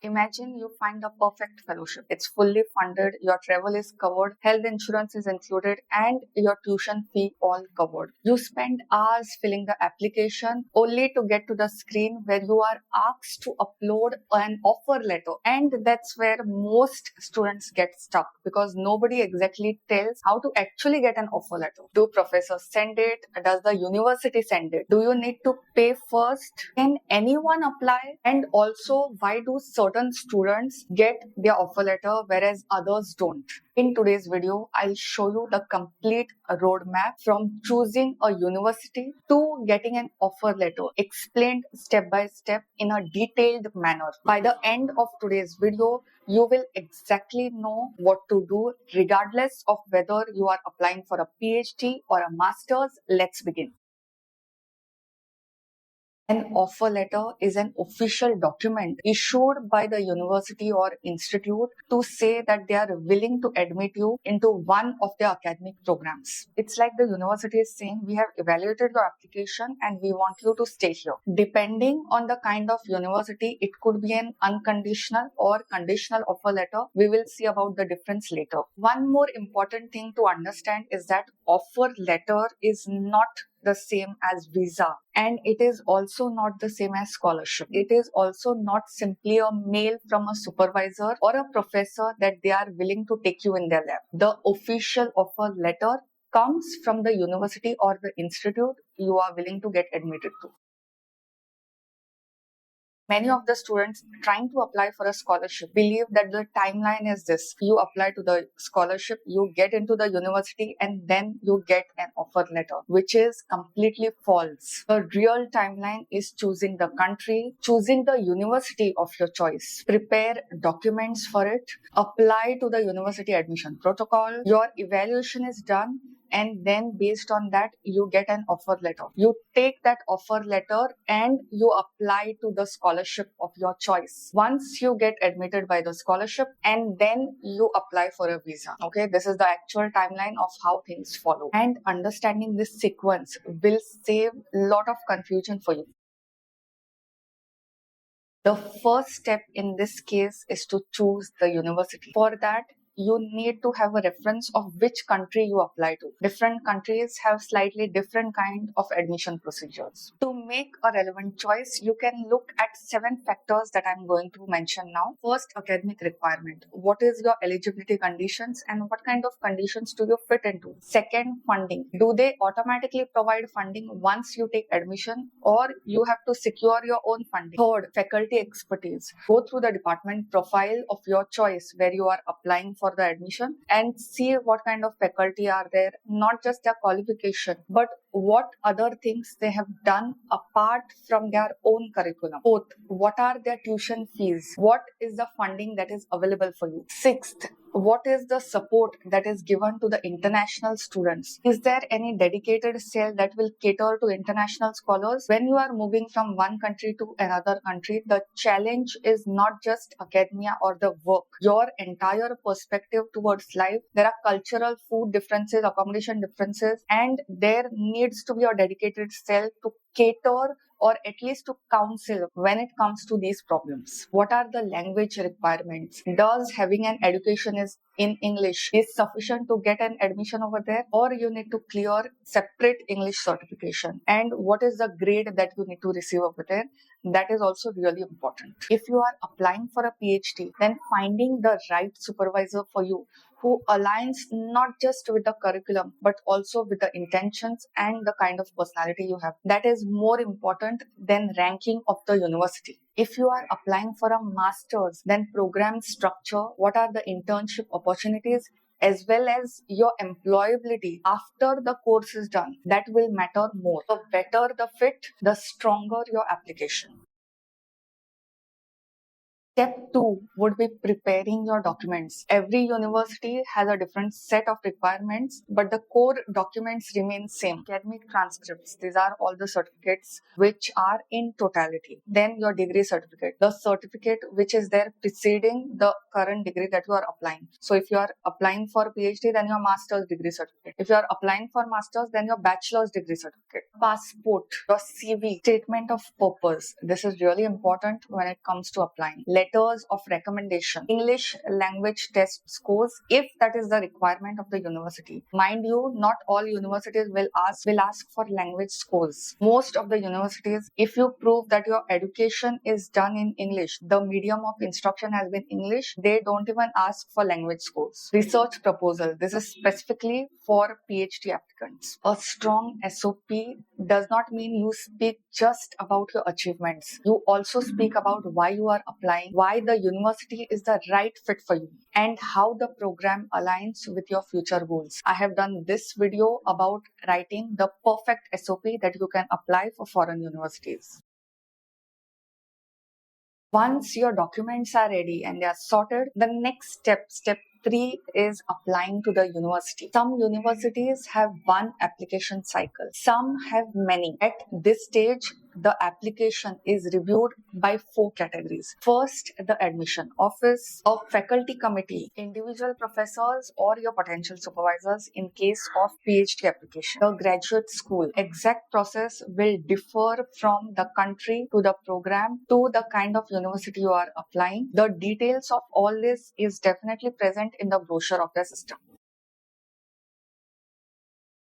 Imagine you find a perfect fellowship. It's fully funded, your travel is covered, health insurance is included, and your tuition fee all covered. You spend hours filling the application only to get to the screen where you are asked to upload an offer letter. And that's where most students get stuck because nobody exactly tells how to actually get an offer letter. Do professors send it? Does the university send it? Do you need to pay first? Can anyone apply? And also, why do certain students get their offer letter whereas others don't? In today's video, I'll show you the complete roadmap from choosing a university to getting an offer letter, explained step by step in a detailed manner. By the end of today's video, you will exactly know what to do regardless of whether you are applying for a PhD or a master's. Let's begin. An offer letter is an official document issued by the university or institute to say that they are willing to admit you into one of their academic programs. It's like the university is saying, we have evaluated your application and we want you to stay here. Depending on the kind of university, it could be an unconditional or conditional offer letter. We will see about the difference later. One more important thing to understand is that offer letter is not the same as visa, and it is also not the same as scholarship. It is also not simply a mail from a supervisor or a professor that they are willing to take you in their lab. The official offer letter comes from the university or the institute you are willing to get admitted to. Many of the students trying to apply for a scholarship believe that the timeline is this. You apply to the scholarship, you get into the university, and then you get an offer letter, which is completely false. The real timeline is choosing the country, choosing the university of your choice, prepare documents for it, apply to the university admission protocol, your evaluation is done, and then based on that you get an offer letter. You take that offer letter and you apply to the scholarship of your choice. Once you get admitted by the scholarship, and then you apply for a visa. Okay, this is the actual timeline of how things follow, and understanding this sequence will save a lot of confusion for you. The first step in this case is to choose the university. For that, you need to have a reference of which country you apply to. Different countries have slightly different kind of admission procedures. To make a relevant choice, you can look at 7 factors that I'm going to mention now. First, academic requirement. What is your eligibility conditions and what kind of conditions do you fit into? Second, funding. Do they automatically provide funding once you take admission, or you have to secure your own funding? Third, faculty expertise. Go through the department profile of your choice where you are applying for the admission and see what kind of faculty are there, not just their qualification, but what other things they have done apart from their own curriculum. Fourth, what are their tuition fees? What is the funding that is available for you? Sixth, what is the support that is given to the international students? Is there any dedicated cell that will cater to international scholars? When you are moving from one country to another country, the challenge is not just academia or the work. Your entire perspective towards life, there are cultural, food differences, accommodation differences, and there needs to be a dedicated cell to cater or at least to counsel when it comes to these problems. What are the language requirements? Does having an education is in English is sufficient to get an admission over there, or you need to clear separate English certification? And what is the grade that you need to receive over there? That is also really important. If you are applying for a PhD, then finding the right supervisor for you who aligns not just with the curriculum but also with the intentions and the kind of personality you have. That is more important than ranking of the university. If you are applying for a master's, then program structure, what are the internship opportunities, as well as your employability after the course is done, that will matter more. The better the fit, the stronger your application. Step 2 would be preparing your documents. Every university has a different set of requirements, but the core documents remain same. Academic transcripts, these are all the certificates which are in totality. Then your degree certificate, the certificate which is there preceding the current degree that you are applying. So if you are applying for PhD, then your master's degree certificate. If you are applying for master's, then your bachelor's degree certificate. Passport, your CV, statement of purpose. This is really important when it comes to applying. letters of recommendation, English language test scores, if that is the requirement of the university. Mind you, not all universities will ask for language scores. Most of the universities, if you prove that your education is done in English, the medium of instruction has been English, they don't even ask for language scores. Research proposal. This is specifically for PhD applicants. A strong SOP does not mean you speak just about your achievements. You also speak about why you are applying, why the university is the right fit for you, and how the program aligns with your future goals. I have done this video about writing the perfect SOP that you can apply for foreign universities. Once your documents are ready and they are sorted, the next step 3 is applying to the university. Some universities have one application cycle. Some have many. At this stage, the application is reviewed by 4 categories. First, the admission office, a faculty committee, individual professors or your potential supervisors in case of PhD application. The graduate school. Exact process will differ from the country to the program to the kind of university you are applying. The details of all this is definitely present in the brochure of the system.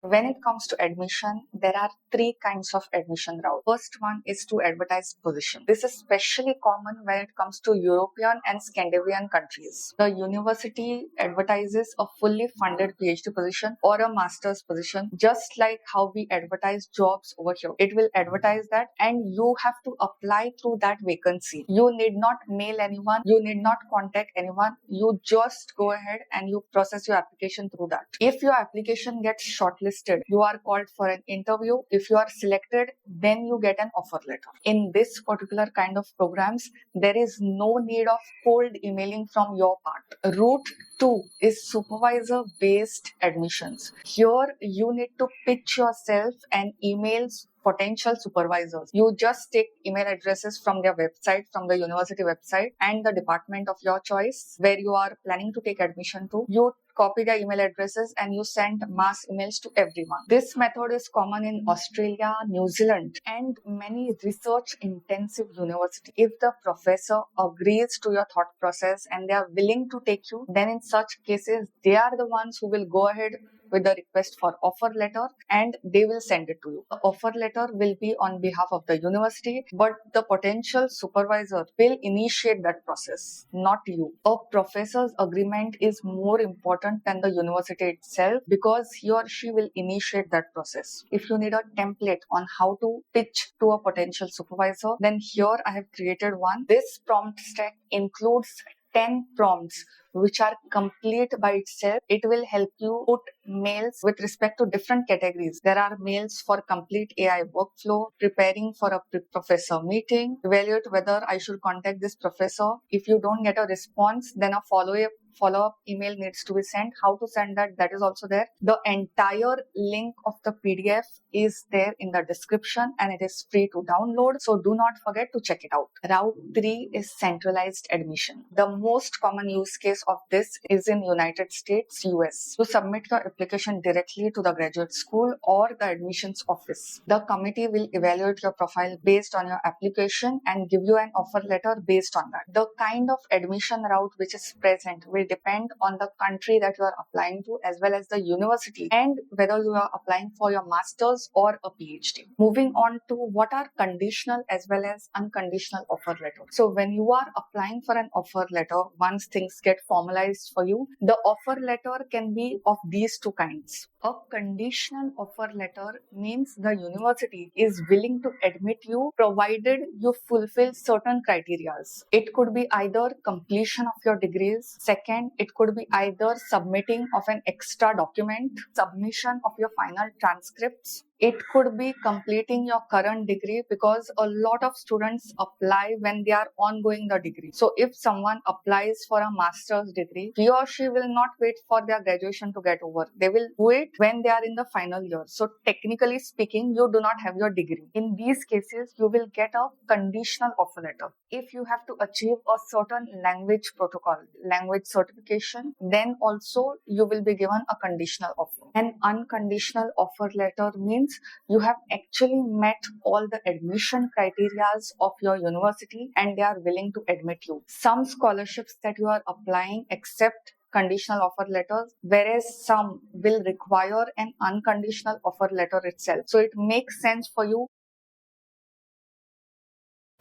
When it comes to admission, there are 3 kinds of admission route. First one is to advertise position. This is especially common when it comes to European and Scandinavian countries. The university advertises a fully funded PhD position or a master's position, just like how we advertise jobs over here. It will advertise that and you have to apply through that vacancy. You need not mail anyone. You need not contact anyone. You just go ahead and you process your application through that. If your application gets shortlisted, you are called for an interview. If you are selected, then you get an offer letter. In this particular kind of programs, there is no need of cold emailing from your part. Route 2 is supervisor-based admissions. Here, you need to pitch yourself and emails potential supervisors. You just take email addresses from their website, from the university website and the department of your choice where you are planning to take admission to. You copy their email addresses and you send mass emails to everyone. This method is common in Australia, New Zealand and many research intensive universities. If the professor agrees to your thought process and they are willing to take you, then in such cases, they are the ones who will go ahead with the request for offer letter and they will send it to you. The offer letter will be on behalf of the university, but the potential supervisor will initiate that process, not you. A professor's agreement is more important than the university itself because he or she will initiate that process. If you need a template on how to pitch to a potential supervisor, then here I have created one. This prompt stack includes 10 prompts which are complete by itself. It will help you put mails with respect to different categories. There are mails for complete AI workflow, preparing for a professor meeting, evaluate whether I should contact this professor. If you don't get a response, then a follow-up email needs to be sent. How to send that is also there. The entire link of the PDF is there in the description and it is free to download. So do not forget to check it out. Route 3 is centralized admission. The most common use case of this is in United States, US. To submit your application directly to the graduate school or the admissions office. The committee will evaluate your profile based on your application and give you an offer letter based on that. The kind of admission route which is present will depend on the country that you are applying to as well as the university and whether you are applying for your master's or a PhD. Moving on to what are conditional as well as unconditional offer letter. So when you are applying for an offer letter, once things get formalized for you, the offer letter can be of these 2 kinds. A conditional offer letter means the university is willing to admit you provided you fulfill certain criteria. It could be either completion of your degrees. Second, it could be either submitting of an extra document, submission of your final transcripts. It could be completing your current degree because a lot of students apply when they are ongoing the degree. So if someone applies for a master's degree, he or she will not wait for their graduation to get over. They will wait when they are in the final year. So technically speaking, you do not have your degree. In these cases, you will get a conditional offer letter. If you have to achieve a certain language protocol, language certification, then also you will be given a conditional offer. An unconditional offer letter means means you have actually met all the admission criterias of your university and they are willing to admit you. Some scholarships that you are applying accept conditional offer letters, whereas some will require an unconditional offer letter itself. So it makes sense for you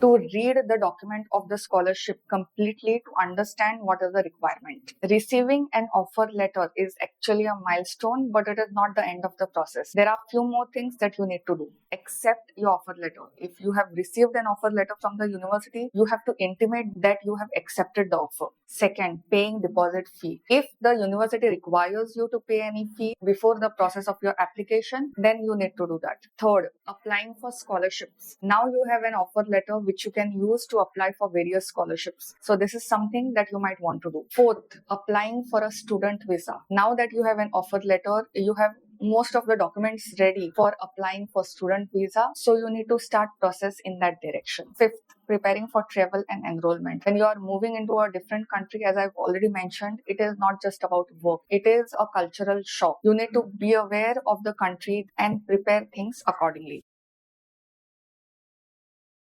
to read the document of the scholarship completely to understand what is the requirement. Receiving an offer letter is actually a milestone, but it is not the end of the process. There are few more things that you need to do. Accept your offer letter. If you have received an offer letter from the university, you have to intimate that you have accepted the offer. Second, paying deposit fee. If the university requires you to pay any fee before the process of your application, then you need to do that. Third, applying for scholarships. Now you have an offer letter which you can use to apply for various scholarships. So this is something that you might want to do. Fourth, applying for a student visa. Now that you have an offer letter, you have most of the documents ready for applying for student visa. So you need to start process in that direction. Fifth, preparing for travel and enrollment. When you are moving into a different country, as I've already mentioned, it is not just about work. It is a cultural shock. You need to be aware of the country and prepare things accordingly.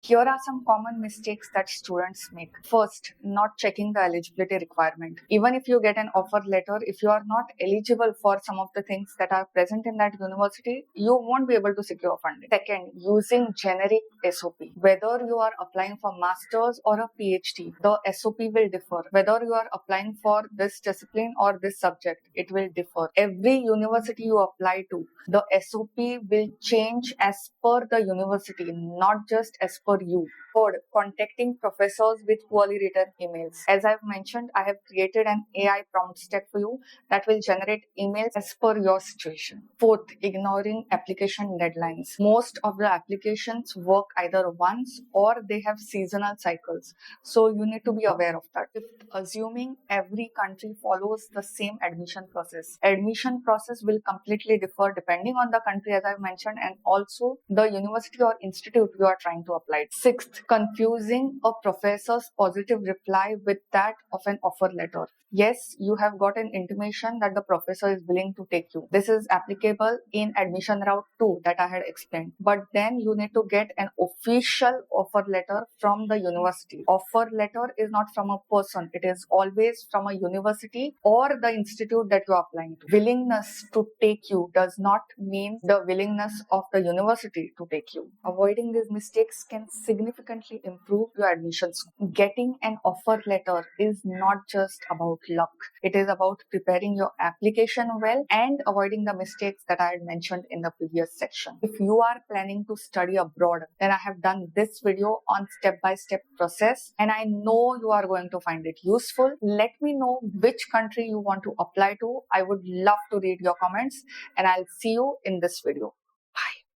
Here are some common mistakes that students make. First, not checking the eligibility requirement. Even if you get an offer letter, if you are not eligible for some of the things that are present in that university, you won't be able to secure funding. Second, using generic SOP. Whether you are applying for master's or a PhD, the SOP will differ. Whether you are applying for this discipline or this subject, it will differ. Every university you apply to, the SOP will change as per the university, not just as per you. Third, contacting professors with poorly written emails. As I've mentioned, I have created an AI prompt stack for you that will generate emails as per your situation. Fourth, ignoring application deadlines. Most of the applications work either once or they have seasonal cycles. So you need to be aware of that. Fifth, assuming every country follows the same admission process. Admission process will completely differ depending on the country, as I've mentioned, and also the university or institute you are trying to apply. Sixth, confusing a professor's positive reply with that of an offer letter. Yes, you have got an intimation that the professor is willing to take you. This is applicable in admission route 2 that I had explained. But then you need to get an official offer letter from the university. Offer letter is not from a person. It is always from a university or the institute that you are applying to. Willingness to take you does not mean the willingness of the university to take you. Avoiding these mistakes can significantly improve your admissions. Getting an offer letter is not just about luck. It is about preparing your application well and avoiding the mistakes that I had mentioned in the previous section. If you are planning to study abroad, then I have done this video on step-by-step process and I know you are going to find it useful. Let me know which country you want to apply to. I would love to read your comments and I'll see you in this video.